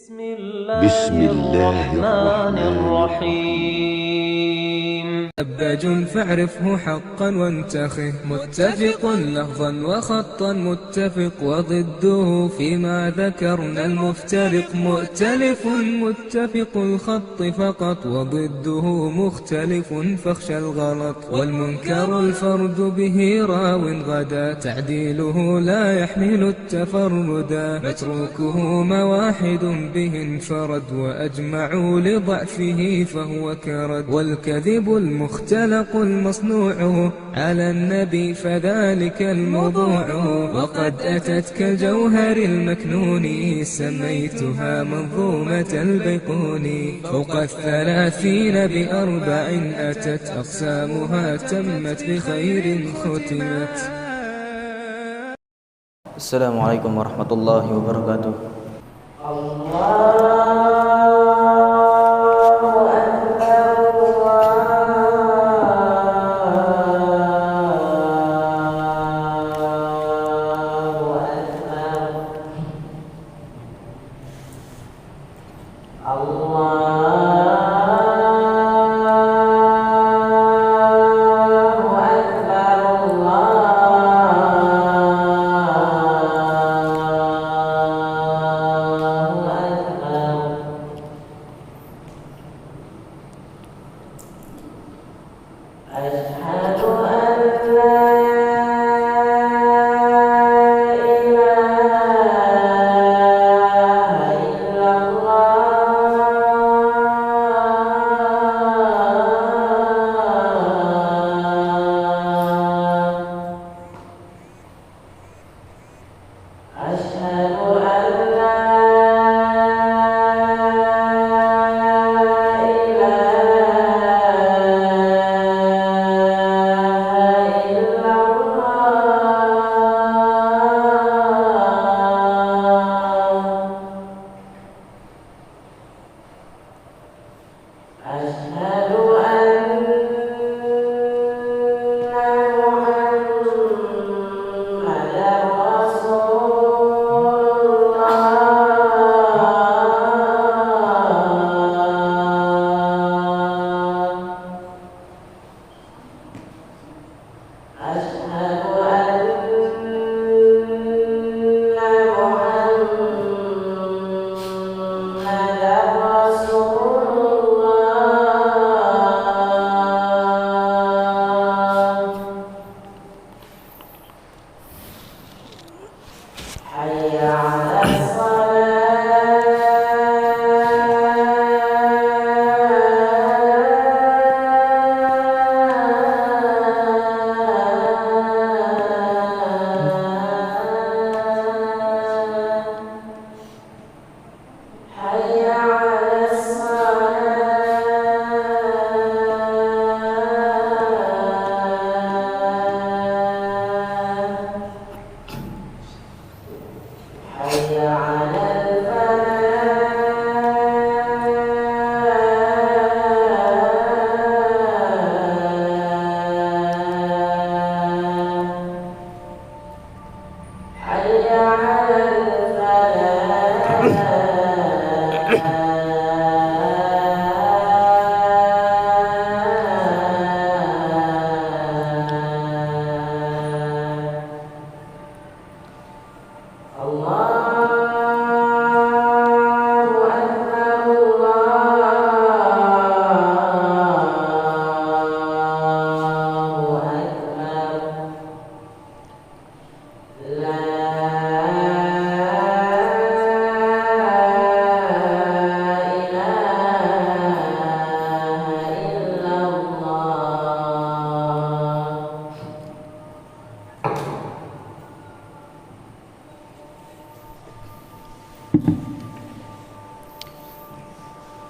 بسم الله الرحمن الرحيم. أباج فاعرفه حقا وانتخه، متفق لفظا وخطا متفق، وضده فيما ذكرنا المفترق، مؤتلف متفق الخط فقط، وضده مختلف فاخشى الغلط، والمنكر الفرد به راو غدا، تعديله لا يحمل التفردا، متروكه مواحد به انفرد، وأجمعوا لضعفه فهو كرد، والكذب المختلق المصنوع على النبي فذلك الموضوع، وقد أتت كالجوهر المكنون سميتها منظومة البيقوني، فوق 30 بأربع أتت أقسامها تمت بخير ختمت. السلام عليكم ورحمة الله وبركاته.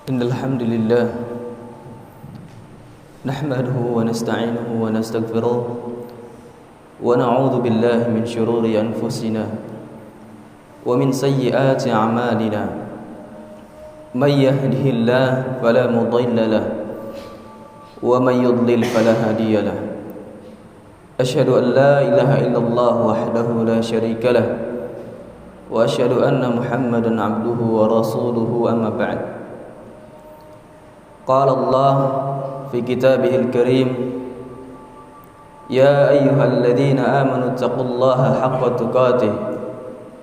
Innalhamdulillah nahmaduhu wa nasta'inuhu wa nastaghfiruh wa na'udzu billahi min shururi anfusina wa min sayyiati a'malina may yahdihillahu fala mudilla lahu wa may yudlil fala hadiya lahu. Asyhadu an la ilaha illallah wahdahu la syarika lahu وأشهد أن محمدا عبده ورسوله أما بعد قال الله في كتابه الكريم يا أيها الذين آمنوا اتقوا الله حق تقاته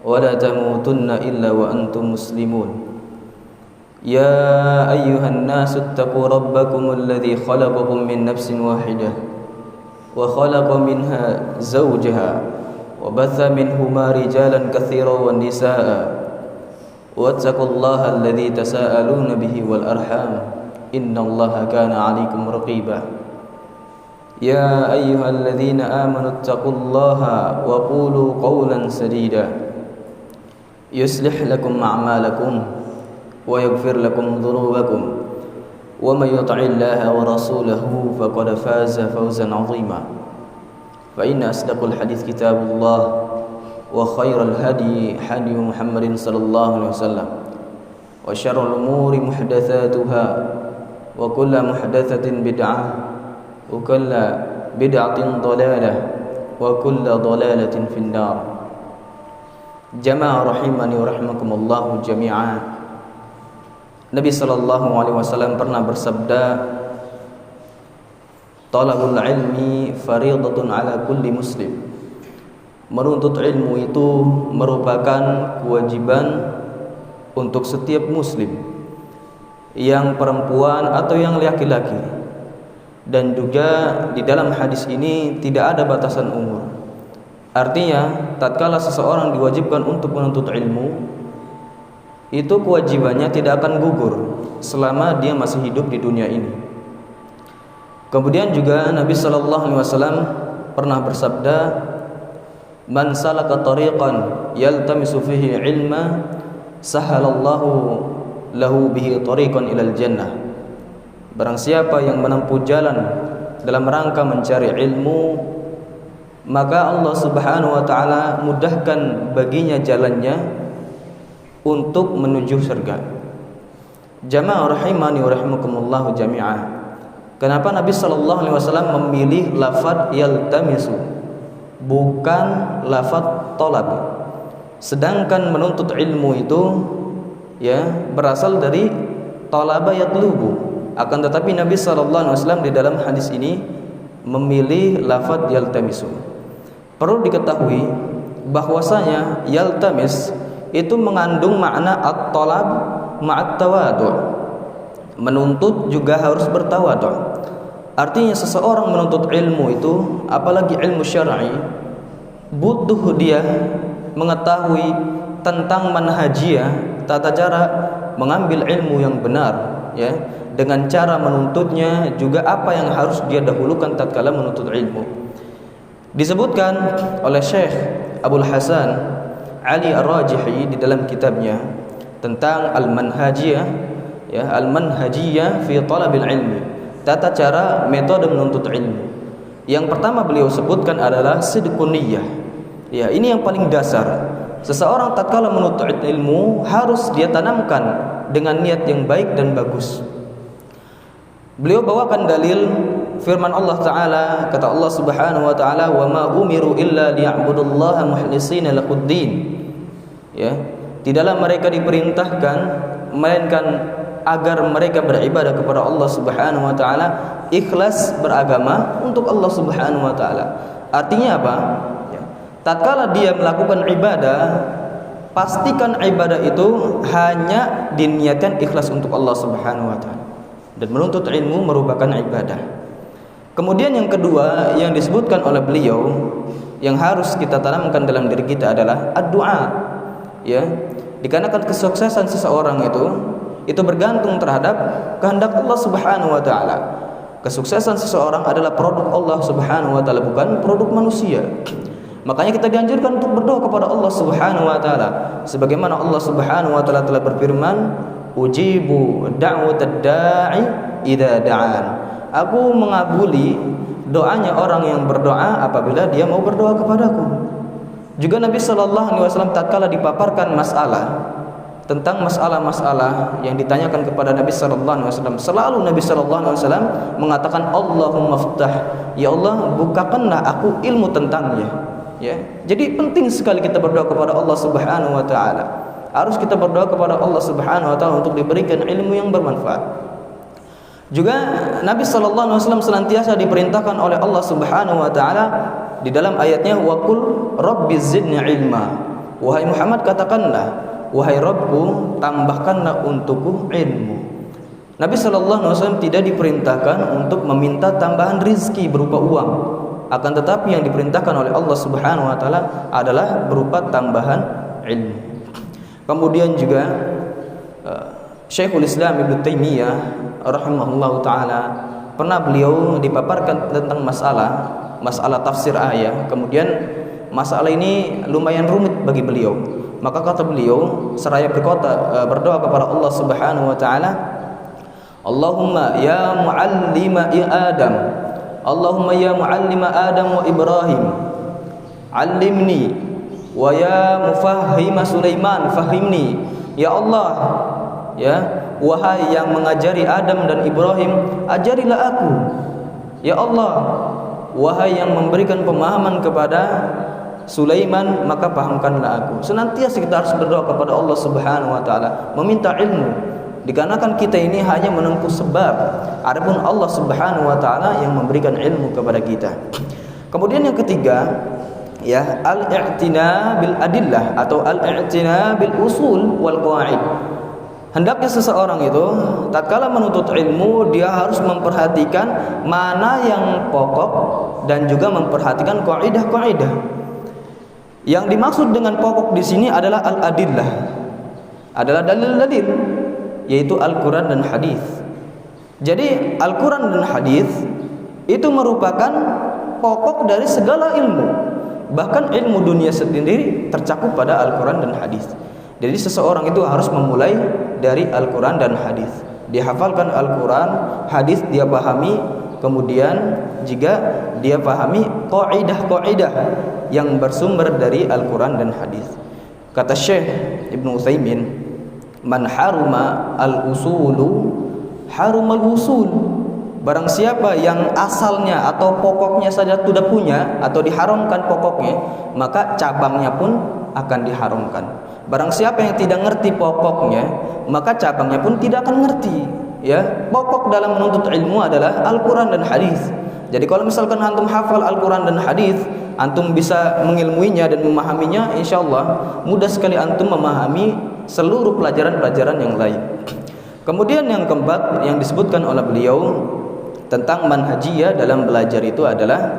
ولا تموتن إلا وأنتم مسلمون يا أيها الناس اتقوا ربكم الذي خلقكم من نفس واحدة وخلق منها زوجها وبث منهما رجالا كثيرا والنساء واتقوا الله الذي تساءلون به والأرحام إن الله كان عليكم رقيبا يا أيها الذين آمنوا اتقوا الله وقولوا قولا سديدا يصلح لكم أعمالكم ويغفر لكم ذنوبكم ومن يطع الله ورسوله فقد فاز فوزا عظيما فإن أصدق الحديث كتاب الله وخير الهدي هدي محمد صلى الله عليه وسلم وشر الأمور محدثاتها وكل محدثة بدعة وكل بدعة ضلالة وكل ضلالة في النار جماعة رحمني ورحمكم الله جميعا. Nabi sallallahu alaihi wasallam pernah bersabda, talabul ilmi fariidatun ala kulli muslim. Menuntut ilmu itu merupakan kewajiban untuk setiap muslim, yang perempuan atau yang laki-laki. Dan juga di dalam hadis ini tidak ada batasan umur. Artinya, tatkala seseorang diwajibkan untuk menuntut ilmu, itu kewajibannya tidak akan gugur selama dia masih hidup di dunia ini. Kemudian juga Nabi sallallahu alaihi wasallam pernah bersabda, "Man salaka tariqan yaltamisu fihi ilma, sahalallahu lahu bihi tariqan ilal jannah." Barang siapa yang menempuh jalan dalam rangka mencari ilmu, maka Allah Subhanahu wa taala mudahkan baginya jalannya untuk menuju surga. Jamaah rahimani wa rahimakumullah jami'ah. Kenapa Nabi sallallahu alaihi wasallam memilih lafaz yaltamisu bukan lafaz talab? Sedangkan menuntut ilmu itu berasal dari talaba yatlubu. Akan tetapi Nabi sallallahu alaihi wasallam di dalam hadis ini memilih lafaz yaltamisu. Perlu diketahui bahwasanya yaltamis itu mengandung makna at-talab ma'at tawadu'. Menuntut juga harus bertawadu'. Artinya seseorang menuntut ilmu itu, apalagi ilmu syar'i, butuh dia mengetahui tentang manhajiyah, tata cara mengambil ilmu yang benar, dengan cara menuntutnya, juga apa yang harus dia dahulukan tatkala menuntut ilmu. Disebutkan oleh Syekh Abul Hasan Ali Ar-Rajihi di dalam kitabnya tentang Al-Manhajiyah, Al-Manhajiyah fi Talabil Ilmi, tata cara metode menuntut ilmu. Yang pertama beliau sebutkan adalah sidqun niyyah. Ini yang paling dasar. Seseorang tatkala menuntut ilmu harus dia tanamkan dengan niat yang baik dan bagus. Beliau bawakan dalil firman Allah Ta'ala, kata Allah Subhanahu wa Ta'ala, wa ma umiru illa liya'budullaha mukhlisina lahuddin. Tidaklah mereka diperintahkan melainkan agar mereka beribadah kepada Allah Subhanahu wa Ta'ala, ikhlas beragama untuk Allah Subhanahu wa Ta'ala. Artinya apa? Tatkala dia melakukan ibadah, pastikan ibadah itu hanya diniatkan ikhlas untuk Allah Subhanahu wa Ta'ala. Dan menuntut ilmu merupakan ibadah. Kemudian yang kedua yang disebutkan oleh beliau yang harus kita tanamkan dalam diri kita adalah ad-du'a. Dikarenakan kesuksesan seseorang itu bergantung terhadap kehendak Allah Subhanahu wa Ta'ala. Kesuksesan seseorang adalah produk Allah Subhanahu wa Ta'ala, bukan produk manusia. Makanya kita dianjurkan untuk berdoa kepada Allah Subhanahu wa Ta'ala, sebagaimana Allah Subhanahu wa Ta'ala telah berfirman, ujibu da'watad da'i idza da'an. Aku mengabuli doanya orang yang berdoa apabila dia mau berdoa kepadaku. Juga Nabi sallallahu alaihi wasallam tatkala dipaparkan masalah tentang masalah-masalah yang ditanyakan kepada Nabi sallallahu alaihi wasallam, selalu Nabi sallallahu alaihi wasallam mengatakan Allahumma ftah, ya Allah bukakanlah aku ilmu tentangnya. Ya, jadi penting sekali kita berdoa kepada Allah Subhanahu wa taala. Harus kita berdoa kepada Allah Subhanahu wa taala untuk diberikan ilmu yang bermanfaat. Juga Nabi sallallahu alaihi wasallam senantiasa diperintahkan oleh Allah Subhanahu wa taala di dalam ayatnya, wa qul rabbi zidni ilma. Wahai Muhammad, katakanlah, wahai Rabbku, tambahkanlah untukku ilmu. Nabi sallallahu alaihi wasallam tidak diperintahkan untuk meminta tambahan rizki berupa uang. Akan tetapi yang diperintahkan oleh Allah Subhanahu wa taala adalah berupa tambahan ilmu. Kemudian juga Syekhul Islam Ibnu Taimiyah rahimahullahu taala pernah beliau dipaparkan tentang masalah tafsir ayat. Kemudian masalah ini lumayan rumit bagi beliau. Maka kata beliau, seraya berdoa kepada Allah Subhanahu wa taala, Allahumma ya muallima Adam, Allahumma ya muallima Adam wa Ibrahim, allimni, wa ya mufahhima Sulaiman fahimni. Ya Allah, ya wahai yang mengajari Adam dan Ibrahim, ajarilah aku. Ya Allah, wahai yang memberikan pemahaman kepada Sulaiman, maka pahamkanlah aku. Senantiasa kita harus berdoa kepada Allah Subhanahu wa taala, meminta ilmu. Dikarenakan kita ini hanya menempuh sebab, adapun Allah Subhanahu wa taala yang memberikan ilmu kepada kita. Kemudian yang ketiga, ya, al-i'tina bil adillah atau al-i'tina bil usul wal qawaid. Hendaknya seseorang itu tatkala menuntut ilmu, dia harus memperhatikan mana yang pokok dan juga memperhatikan kaidah-kaidah. Yang dimaksud dengan pokok di sini adalah al-adillah, adalah dalil-dalil, yaitu Al-Quran dan hadis. Jadi Al-Quran dan hadis itu merupakan pokok dari segala ilmu. Bahkan ilmu dunia sendiri tercakup pada Al-Quran dan hadis. Jadi seseorang itu harus memulai dari Al-Quran dan hadis. Dia hafalkan Al-Quran, hadis dia pahami, kemudian jika dia pahami kaidah-kaidah yang bersumber dari Al-Quran dan hadis. Kata Syekh Ibnu Utsaimin, man haruma al-usulu harumal usul. Barang siapa yang asalnya atau pokoknya saja tidak punya atau diharamkan pokoknya, maka cabangnya pun akan diharamkan. Barang siapa yang tidak ngerti pokoknya, maka cabangnya pun tidak akan ngerti. Ya, pokok dalam menuntut ilmu adalah Al-Quran dan hadis. Jadi kalau misalkan antum hafal Al-Quran dan hadis, antum bisa mengilmuinya dan memahaminya, insyaallah mudah sekali antum memahami seluruh pelajaran-pelajaran yang lain. Kemudian yang keempat yang disebutkan oleh beliau tentang manhajiyah dalam belajar itu adalah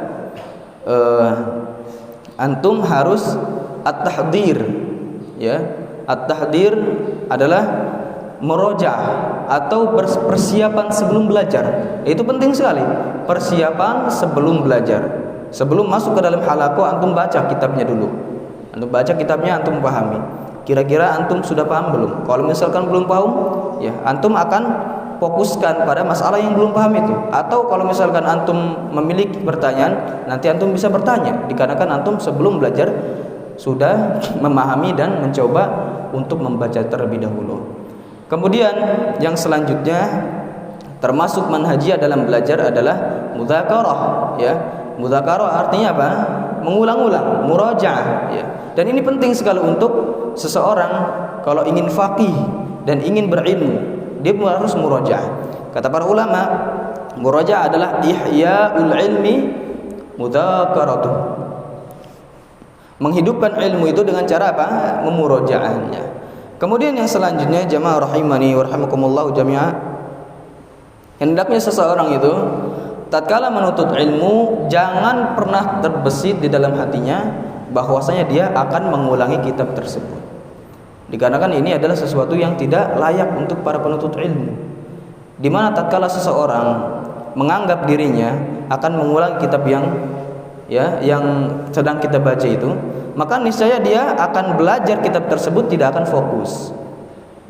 antum harus at-tahdir. Ya, at-tahdir adalah murojaah atau persiapan sebelum belajar. Itu penting sekali. Persiapan sebelum belajar. Sebelum masuk ke dalam halaqah, antum baca kitabnya dulu. Antum baca kitabnya, antum pahami. Kira-kira antum sudah paham belum? Kalau misalkan belum paham, ya antum akan fokuskan pada masalah yang belum paham itu. Atau kalau misalkan antum memiliki pertanyaan, nanti antum bisa bertanya. Dikarenakan antum sebelum belajar sudah memahami dan mencoba untuk membaca terlebih dahulu. Kemudian yang selanjutnya termasuk manhajiyah dalam belajar adalah mudzakarah. Ya, mudzakarah artinya apa? Mengulang-ulang, murajaah. Ya. Dan ini penting sekali untuk seseorang kalau ingin faqih dan ingin berilmu, dia harus murajaah. Kata para ulama, murajaah adalah ihya'ul ilmi mudzakaratuh. Menghidupkan ilmu itu dengan cara apa? Memurajaahnya. Kemudian yang selanjutnya, jamaah rahimani wa rahimakumullah jami'ah, hendaknya seseorang itu tatkala menuntut ilmu jangan pernah terbesit di dalam hatinya bahwasanya dia akan mengulangi kitab tersebut. Dikarenakan ini adalah sesuatu yang tidak layak untuk para penuntut ilmu. Di mana tatkala seseorang menganggap dirinya akan mengulangi kitab yang sedang kita baca itu, maka niscaya dia akan belajar kitab tersebut tidak akan fokus.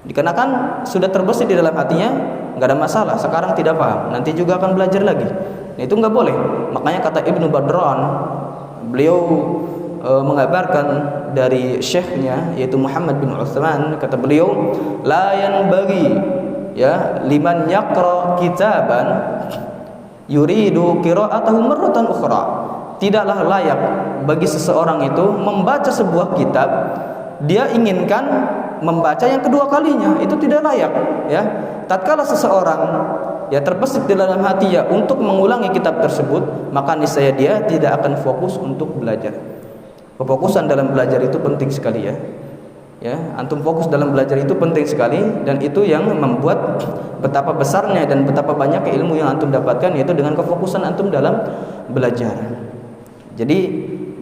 Dikarenakan sudah terbesit di dalam hatinya, nggak ada masalah. Sekarang tidak paham, nanti juga akan belajar lagi. Nah, itu nggak boleh. Makanya kata Ibnu Badran, beliau mengabarkan dari syekhnya yaitu Muhammad bin Utsman, kata beliau, la yanbaghi ya liman yaqra kitaban yuridu qira'atahu marratan ukhra. tidaklah layak bagi seseorang itu membaca sebuah kitab dia inginkan membaca yang kedua kalinya, itu tidak layak ya. Tatkala seseorang ya terbesit di dalam hatinya untuk mengulangi kitab tersebut, maka niscaya dia tidak akan fokus untuk belajar. Kefokusan dalam belajar itu penting sekali ya. Ya, antum fokus dalam belajar itu penting sekali, dan itu yang membuat betapa besarnya dan betapa banyak ilmu yang antum dapatkan, yaitu dengan kefokusan antum dalam belajar. Jadi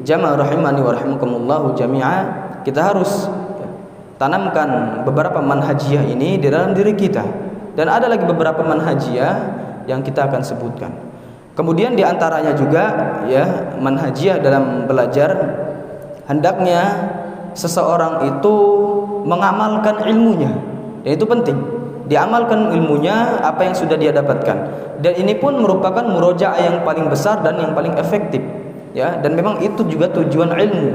jamaah rahimani wa rahimakumullah jami'a, kita harus tanamkan beberapa manhajiyah ini di dalam diri kita, dan ada lagi beberapa manhajiyah yang kita akan sebutkan. Kemudian di antaranya juga ya, manhajiyah dalam belajar, hendaknya seseorang itu mengamalkan ilmunya, dan itu penting. Diamalkan ilmunya apa yang sudah dia dapatkan, dan ini pun merupakan murojaah yang paling besar dan yang paling efektif ya. Dan memang itu juga tujuan ilmu,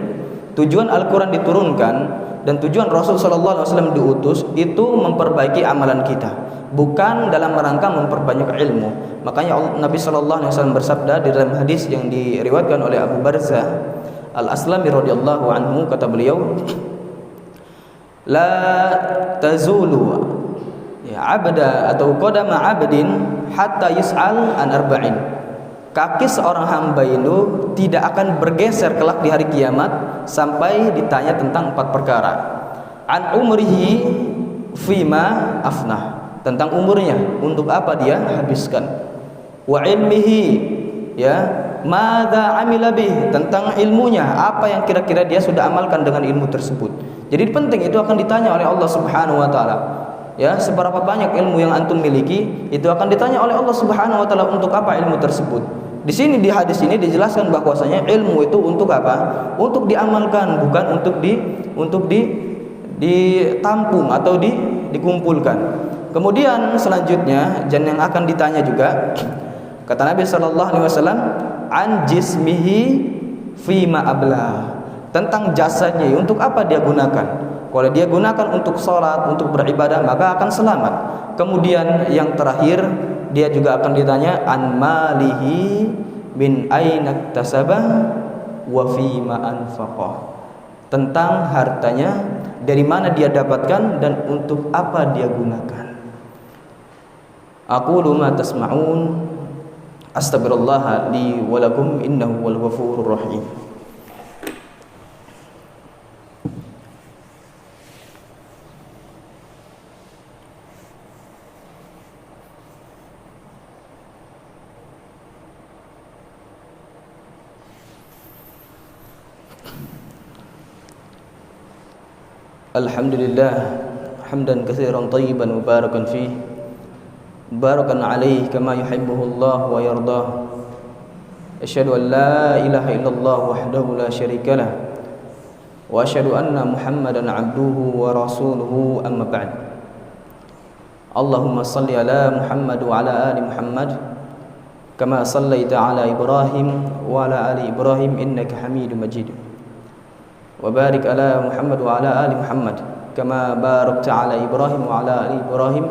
tujuan Al-Quran diturunkan dan tujuan Rasul SAW diutus itu memperbaiki amalan kita, bukan dalam rangka memperbanyak ilmu. Makanya Nabi SAW bersabda di dalam hadis yang diriwayatkan oleh Abu Barzah Al-Aslami radhiyallahu anhu, kata beliau, la tazulu ya abda atau qadama abdin hatta yus'al an arba'in. Kaki seorang hamba itu tidak akan bergeser kelak di hari kiamat sampai ditanya tentang 4 perkara. An umrihi fima afnah, tentang umurnya untuk apa dia habiskan. Wa ilmihi ya madza amila bih, tentang ilmunya apa yang kira-kira dia sudah amalkan dengan ilmu tersebut. Jadi penting, itu akan ditanya oleh Allah Subhanahu wa taala. Ya, seberapa banyak ilmu yang antum miliki, itu akan ditanya oleh Allah Subhanahu wa taala untuk apa ilmu tersebut. Di sini di hadis ini dijelaskan bahwasanya ilmu itu untuk apa? Untuk diamalkan, bukan untuk ditampung atau dikumpulkan. Kemudian selanjutnya yang akan ditanya juga, kata Nabi sallallahu alaihi wasallam, an jismihi fima ablah, tentang jasadnya untuk apa dia gunakan. Kalau dia gunakan untuk sholat, untuk beribadah, maka akan selamat. Kemudian yang terakhir, dia juga akan ditanya an malihi min aina iktasabah wa fima anfaqah, tentang hartanya dari mana dia dapatkan dan untuk apa dia gunakan. Aqulu ma tasma'un, astaghfirullah li wa lakum innahu wal ghafurur rahim. Alhamdulillah hamdan katsiran thayyiban mubarakan fih, barakan alaihi kama yuhibbuhullah wa yardah. Asyhadu an la ilaha illallah wahdahu la syarika lah, wa asyhadu anna Muhammadan abduhu wa rasuluhu, amma ba'd. Allahumma salli ala Muhammad wa ala ali Muhammad kama sallaita ala Ibrahim wa ala ali Ibrahim innaka Hamidum Majid. Wa barik ala Muhammad wa ala ali Muhammad kama barakta ala Ibrahim wa ala ali Ibrahim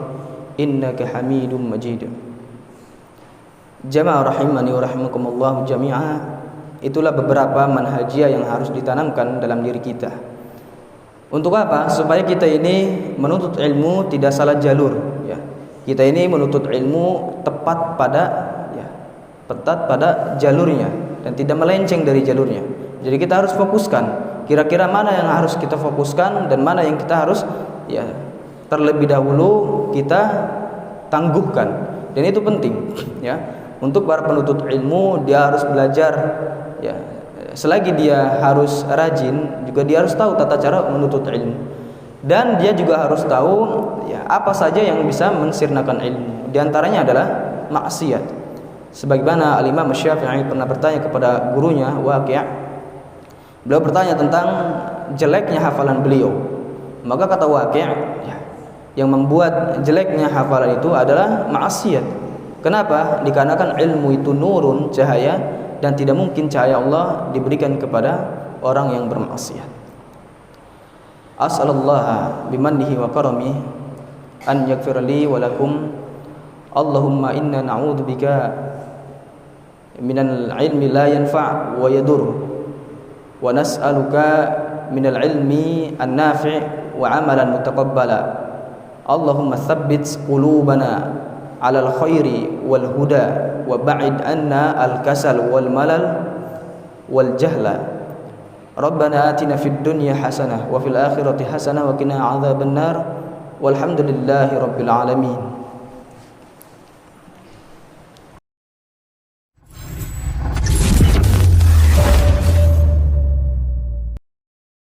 innaka Hamidum Majid. Jamaah rahimani wa rahimakumullah jami'ah, itulah beberapa manhajiyah yang harus ditanamkan dalam diri kita. Untuk apa? Supaya kita ini menuntut ilmu tidak salah jalur ya. Kita ini menuntut ilmu tepat pada jalurnya dan tidak melenceng dari jalurnya. Jadi kita harus fokuskan kira-kira mana yang harus kita fokuskan dan mana yang kita harus ya terlebih dahulu kita tangguhkan. Dan itu penting ya. Untuk para penuntut ilmu, dia harus belajar ya. Selagi dia harus rajin, juga dia harus tahu tata cara menuntut ilmu. Dan dia juga harus tahu ya apa saja yang bisa mensirnakan ilmu. Di antaranya adalah maksiat. Sebagaimana Al-Imam Syafi'i pernah bertanya kepada gurunya Waqi'. Beliau bertanya tentang jeleknya hafalan beliau. Maka kata Waqi', ya, yang membuat jeleknya hafalan itu adalah maksiat. Kenapa? Dikarenakan ilmu itu nurun, cahaya, dan tidak mungkin cahaya Allah diberikan kepada orang yang bermaksiat. As'alullah bimannihi wa karamihi an yaghfir li wa lakum. Allahumma inna na'udzubika minal ilmi la yanfa' wa yadur, wa nas'aluka minal ilmi an-nafi' wa amalan mutaqabbala. Allahumma tsabbit qulubana 'alal khairi wal huda wa ba'id anna al-kasal wal malal wal jahla. Rabbana atina fid dunya hasanah wa fil akhirati hasanah wa qina adzabannar. Walhamdulillahi rabbil alamin.